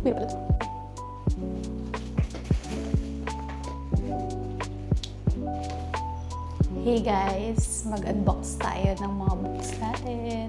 May pala to. Hey guys, mag-unbox tayo ng mga books natin.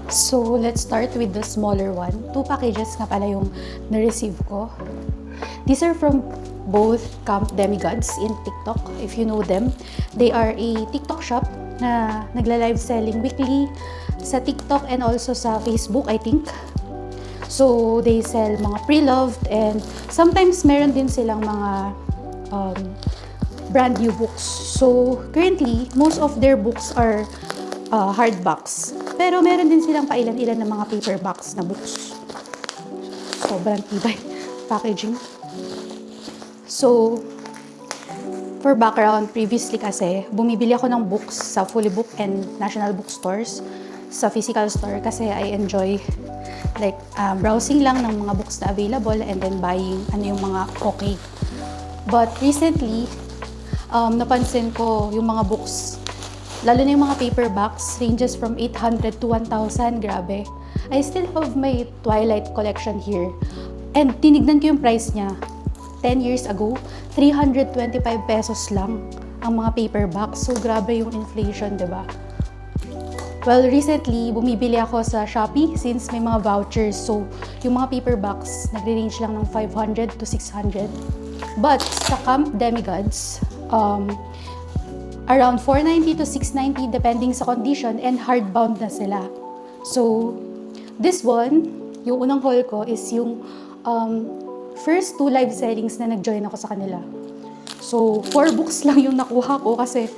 So, let's start with the smaller one. 2 packages nga pala yung na-receive ko. These are from both Camp Demigods in TikTok, if you know them. They are a TikTok shop na nagla-live selling weekly sa TikTok and also sa Facebook, I think. So, they sell mga pre-loved and sometimes meron din silang mga brand new books. So, currently, most of their books are hardbacks. Pero meron din silang pailan-ilan ng mga paperbacks na books. Sobrang tibay packaging. So, for background, previously kasi, bumibili ako ng books sa Fully Book and National Bookstores sa physical store kasi I enjoy browsing lang ng mga books na available and then buying yung mga okay. But recently, napansin ko yung mga books, lalo na yung mga paperbacks, ranges from 800 to 1,000, grabe. I still have my Twilight collection here. And tinignan ko yung price niya. 10 years ago, 325 pesos lang ang mga paperbacks. So, grabe yung inflation, diba? Well, recently, bumibili ako sa Shopee since may mga vouchers. So, yung mga paperbacks, nagre-range lang ng 500 to 600. But sa Camp Demigods, around 490 to 690 depending sa condition and hardbound na sila. So, this one, yung unang haul ko is yung first 2 live sellings na nag-join ako sa kanila. So, 4 books lang yung nakuha ko kasi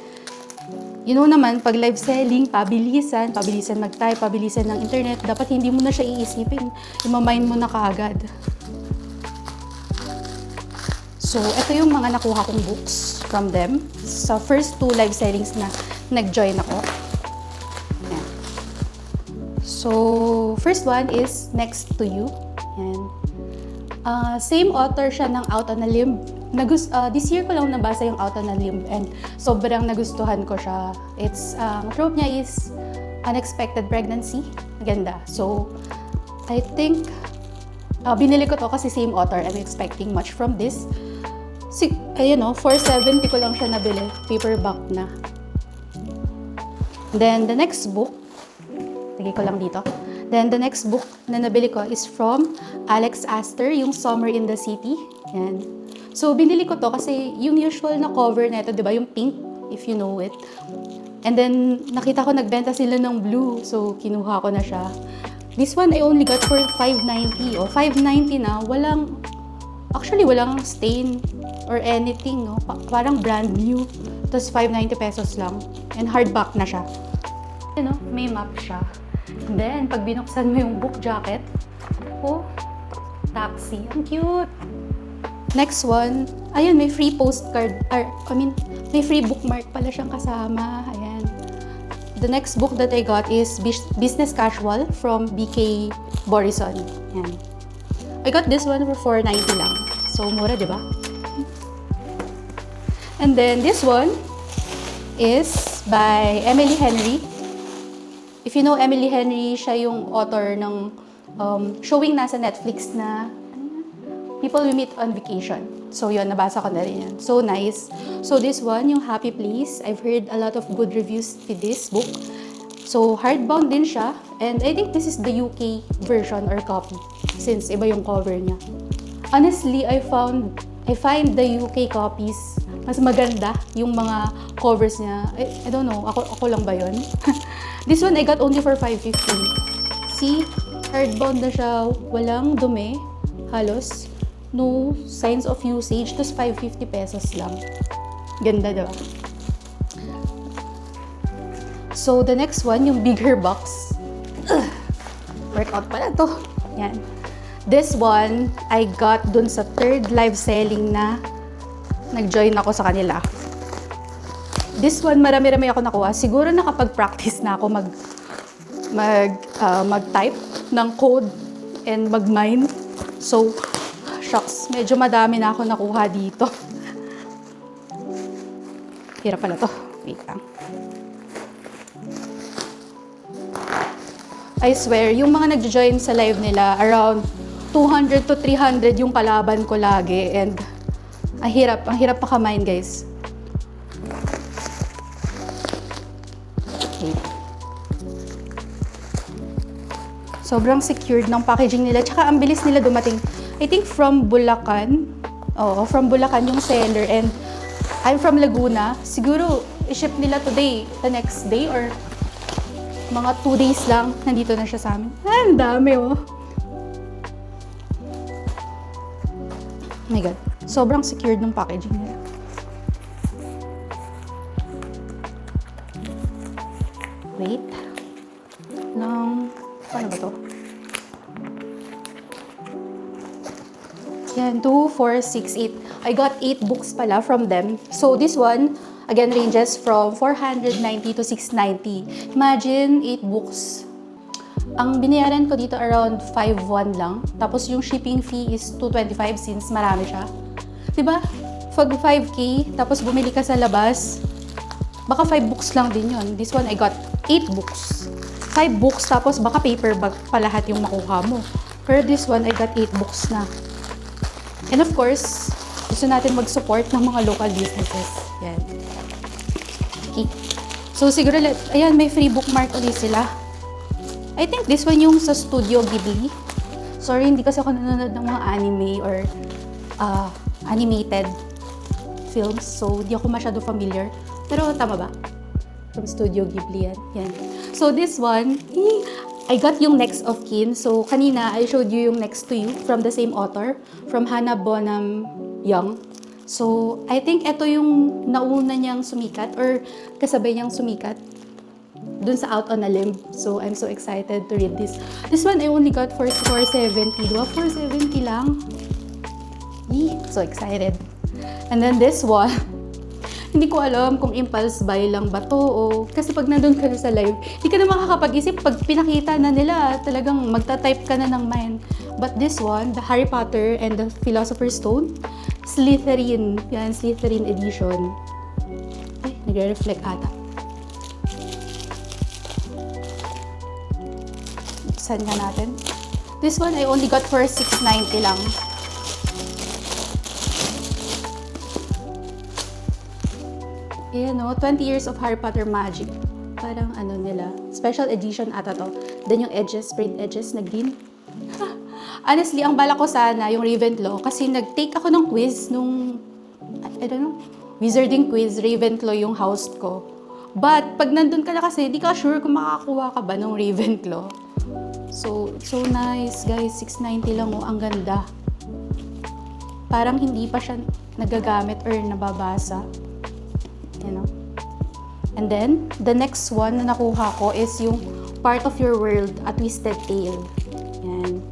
you know naman, pag live selling, pabilisan mag-type, pabilisan ng internet, dapat hindi mo na siya iisipin. Imamind mo na kaagad. So, ito yung mga nakuha kong books from them sa first 2 live sellings na nag-join ako. Ayan. So, first one is Next to You. Ayan. Same author siya ng Out on a Limb. This year ko lang nabasa yung Out on a Limb and sobrang nagustuhan ko siya. Trope niya is unexpected pregnancy. Ganda. So, I think, binili ko to kasi same author. I'm expecting much from this. 470 ko lang siya nabili. Paperback na. Then, the next book, lagay ko lang dito. Then, the next book na nabili ko is from Alex Aster, yung Summer in the City. Yan. So, binili ko to kasi yung usual na cover na ito, di ba? Yung pink, if you know it. And then, nakita ko nagbenta sila ng blue. So, kinuha ko na siya. This one I only got for 590. O, 590 na. Walang stain or anything, no? Parang brand new. Tapos 590 pesos lang. And hardback na siya. May map siya. Then, pag binuksan mo yung book jacket, taxi. Ang cute! Next one, ayun, may free postcard, may free bookmark pala siyang kasama. Ayan. The next book that I got is Business Casual from BK Borison. Ayan. I got this one for 490 lang. So, mura, di ba? And then, this one is by Emily Henry. If you know Emily Henry, siya yung author ng showing nasa Netflix na People We Meet on Vacation. So yun, nabasa ko na rin yan. So nice. So this one, yung Happy Place, I've heard a lot of good reviews with this book. So hardbound din siya. And I think this is the UK version or copy since iba yung cover niya. Honestly, I find the UK copies mas maganda yung mga covers niya. I don't know, ako lang ba yun? This one I got only for 550. See, hardbound na siya, walang dumi, halos, no signs of usage, tapos 550 pesos lang. Ganda, diba? So, the next one, yung bigger box. Workout pala to. Yan. This one, I got dun sa 3rd live selling na nag-join ako sa kanila. This one, marami-rami ako nakuha. Siguro nakapag-practice na ako mag-type ng code and mag-mine. So, shucks, medyo madami na ako nakuha dito. Hirap pala to. Wait lang. I swear, yung mga nag-join sa live nila, around 200 to 300 yung kalaban ko lagi. And ang hirap pakamain, guys. Okay. Sobrang secured ng packaging nila. Tsaka ang bilis nila dumating. I think from Bulacan. Oo, from Bulacan yung seller. And I'm from Laguna. Siguro, i-ship nila today, the next day, or mga 2 days lang, nandito na siya sa amin. Ang dami, oh. Oh my God. Sobrang secured ng packaging nila. Wait. Paano ba to? Yan, 2, 4, 6, 8. I got 8 books pala from them. So this one, again, ranges from 490 to 690. Imagine, 8 books. Ang binayaran ko dito around 5.1 lang. Tapos yung shipping fee is 225 since marami siya. Diba? Pag 5K, tapos bumili ka sa labas, baka 5 books lang din yun. This one, I got 8 books. 5 books, tapos baka paperback pa lahat yung makuha mo. Pero this one, I got 8 books na. And of course, gusto natin mag-support ng mga local businesses. Yan. Okay. So siguro, ayan, may free bookmark ulit sila. I think this one yung sa Studio Ghibli. Sorry, hindi kasi ako nanonood ng mga anime or animated films. So, hindi ako masyado familiar. Pero tama ba? From Studio Ghibli yan. Yan. So, this one, I got yung Next of Kin. So, kanina, I showed you yung Next to You from the same author, from Hannah Bonham Young. So, I think ito yung nauna niyang sumikat or kasabay niyang sumikat dun sa Out on a Limb. So, I'm so excited to read this. This one, I only got for 470. Diba? 470 lang. Yee, so excited. And then this one, hindi ko alam kung impulse buy lang ba to o kasi pag nandun ka na sa live, hindi ka na makakapag-isip pag pinakita na nila, talagang magta-type ka na ng mind. But this one, the Harry Potter and the Philosopher's Stone, Slytherin. Yan, Slytherin edition. Ay, nagre-reflect ata. Saan nga natin? This one, I only got for 690 lang. Ayan o, 20 years of Harry Potter magic. Parang ano nila, special edition ata to. Then yung edges, sprayed edges na green. Honestly, ang bala ko sana yung Ravenclaw kasi nag-take ako ng quiz nung, I don't know, wizarding quiz, Ravenclaw yung house ko. But pag nandun ka na kasi, di ka sure kung makakakuha ka ba ng Ravenclaw. So nice guys, 690 lang o, ang ganda. Parang hindi pa siya nagagamit or nababasa. You know? And then, the next one na nakuha ko is yung Part of Your World, A Twisted Tale. Yan.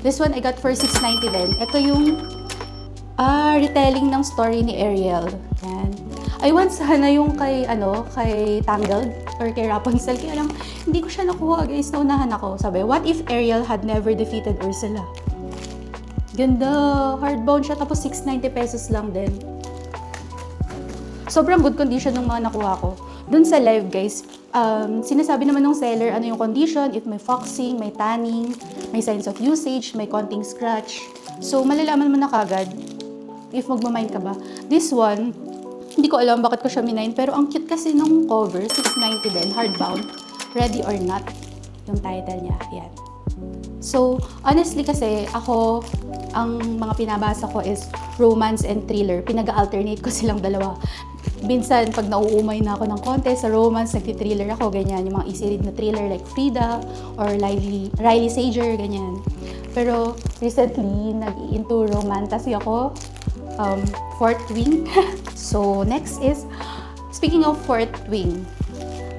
This one I got for 690 din. Ito yung retelling ng story ni Ariel. Yan. I want sana yung kay Tangled or kay Rapunzel. Kaya lang, hindi ko siya nakuha guys. Naunahan ako. Sabi, what if Ariel had never defeated Ursula? Ganda. Hardbound siya. Tapos 690 pesos lang din. Sobrang good condition ng mga nakuha ko. Dun sa live guys, sinasabi naman ng seller ano yung condition, if may foxing, may tanning, may signs of usage, may konting scratch. So, malalaman mo na kagad if magmamind ka ba. This one, hindi ko alam bakit ko siya minine, pero ang cute kasi nung cover, 690 din, hardbound, Ready or Not, yung title niya, yan. So, honestly kasi, ako, ang mga pinabasa ko is romance and thriller. Pinag-alternate ko silang dalawa. Minsan, pag nauumay na ako ng konti sa romance, nagti-thriller ako, ganyan. Yung mga easy-read na thriller like Frida or Riley Sager, ganyan. Pero recently, nag-into romantasy ako. Fourth Wing. So, next is, speaking of Fourth Wing,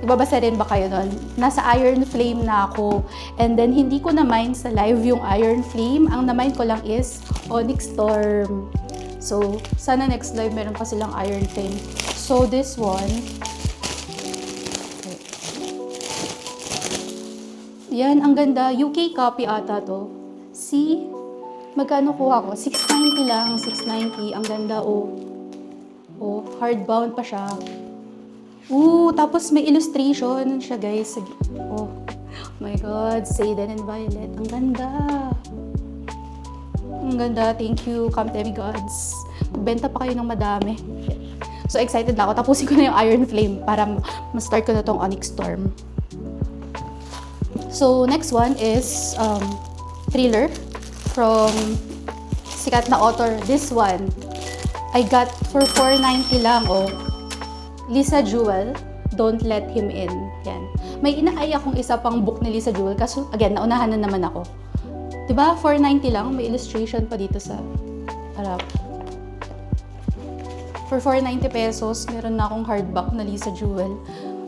ibabasa rin ba kayo nun? Nasa Iron Flame na ako. And then, hindi ko na-mind sa live yung Iron Flame. Ang na-mind ko lang is Onyx Storm. So, sana next live meron pa silang Iron Flame. So, this one. Yan, ang ganda. UK copy ata to. See? Magkano kuha ko? 690 lang. 690. Ang ganda, oh. Oh, hardbound pa siya. Tapos may illustration siya, guys. Oh my God, Zayden and Violet. Ang ganda. Ang ganda. Thank you, Camp Demigods. Magbenta pa kayo ng madami. So, excited na ako. Tapusin ko na yung Iron Flame para ma-start ko na tong Onyx Storm. So, next one is Thriller from sikat na author. This one, I got for 490 lang, oh. Lisa Jewell, Don't Let Him In. Yan. May inaaya akong isa pang book ni Lisa Jewell, kaso, again, naunahan na naman ako. Diba? 490 lang. May illustration pa dito sa harap. For 490 pesos, meron na akong hardback na Lisa Jewell.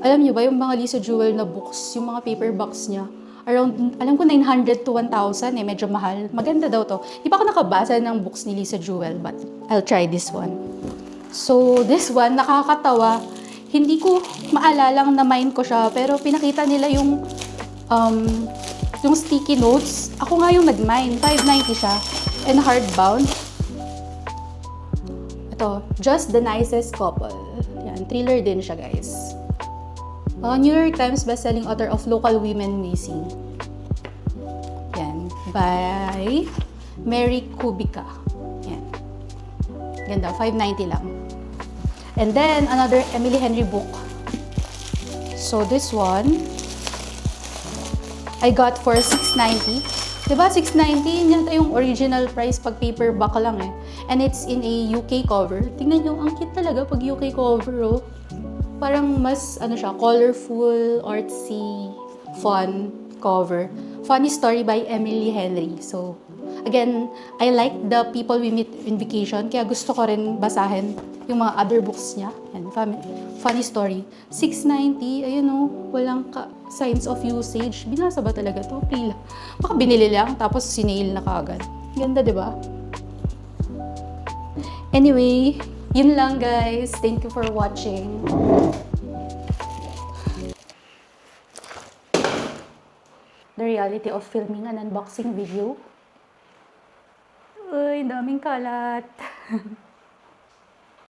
Alam niyo ba, yung mga Lisa Jewell na books, yung mga paperbacks niya, around, alam ko 900 to 1,000 eh, medyo mahal. Maganda daw to. Di pa ako nakabasa ng books ni Lisa Jewell, but I'll try this one. So, this one, nakakatawa. Hindi ko maalalang na mind ko siya, pero pinakita nila yung sticky notes. Ako nga yung nag-mine. 590 siya. And hardbound. Ito, Just the Nicest Couple. Yan, thriller din siya, guys. New York Times bestselling author of Local Women Missing. Yan, by Mary Kubica. Yan. Ganda, 590 lang. And then, another Emily Henry book. So, this one, I got for 690. Diba, 690? Yun yata yung original price pag paperback lang eh. And it's in a UK cover. Tingnan nyo, ang cute talaga pag UK cover, oh. Parang mas, siya, colorful, artsy, fun cover. Funny story by Emily Henry. So, again, I like the People We Meet in Vacation, kaya gusto ko rin basahin yung mga other books niya. Yan, funny story. 690, ayun o, walang signs of usage. Binasa ba talaga to? Pila. Baka binili lang, tapos sinail na kaagad. Ganda, di ba? Anyway, yun lang guys. Thank you for watching. The reality of filming an unboxing video. Uy, daming kalat.